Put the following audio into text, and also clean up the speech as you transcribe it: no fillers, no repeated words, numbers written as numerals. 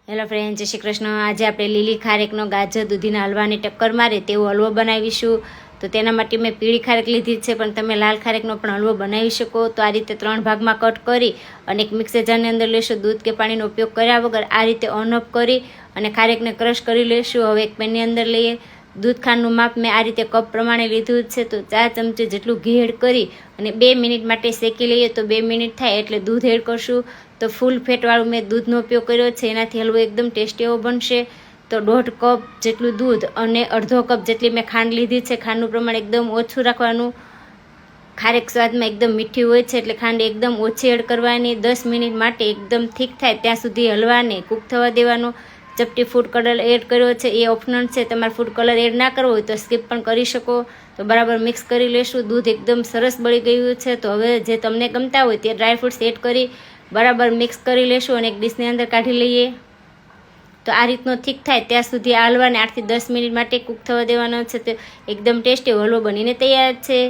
Hello friend, જય શ્રી કૃષ્ણ। આજે આપણે લીલી ખારેકનો ગાજર દૂધીના હલવાને ટક્કર મારે તેવો હલવો બનાવીશું। તો તેના માટે મેં પીળી ખારેક લીધી છે, પણ તમે લાલ ખારેકનો પણ હલવો બનાવી શકો। તો આ રીતે 3 ભાગમાં કટ કરી અને એક મિક્સર જારની અંદર લેશું। દૂધ કે પાણીનો ઉપયોગ કર્યા વગર આ રીતે ઓન ઓફ કરી અને ખારેકને ક્રશ કરી લેશું। હવે એક પેનની અંદર લઈએ। દૂધ ખાંડનું માપ મેં આ રીતે કપ પ્રમાણે લીધું છે। તો 4 ચમચી જેટલું ઘી એડ કરી અને 2 મિનિટ માટે શેકી લઈએ। તો 2 મિનિટ થાય એટલે દૂધ એડ કરશું। તો ફૂલ ફેટવાળું મેં દૂધનો ઉપયોગ કર્યો છે, એનાથી હલવો એકદમ ટેસ્ટી એવો બનશે। તો 1.5 કપ જેટલું દૂધ અને અડધો કપ જેટલી મેં ખાંડ લીધી છે। ખાંડનું પ્રમાણ એકદમ ઓછું રાખવાનું। ખારેક સ્વાદમાં એકદમ મીઠી હોય છે એટલે ખાંડ એકદમ ઓછી એડ કરવાની। 10 મિનિટ માટે એકદમ થીક થાય ત્યાં સુધી હલવાને કૂક થવા દેવાનો। ચપટી ફૂડ કલર એડ કર્યો છે, એ ઓપ્શનલ છે, તમારે ફૂડ કલર એડ ના કરવો હોય તો સ્કીપ પણ કરી શકો। તો બરાબર મિક્સ કરી લેશું। દૂધ એકદમ સરસ બળી ગયું છે। તો હવે જે તમને ગમતા હોય તે ડ્રાયફ્રૂટ્સ એડ કરી બરાબર મિક્સ કરી લેશું અને એક ડીશની અંદર કાઢી લઈએ। તો આ રીતનો થીક થાય ત્યાં સુધી આ હલવાને 8 થી 10 મિનિટ માટે કૂક થવા દેવાનો છે। તો એકદમ ટેસ્ટી હલવો બનીને તૈયાર છે।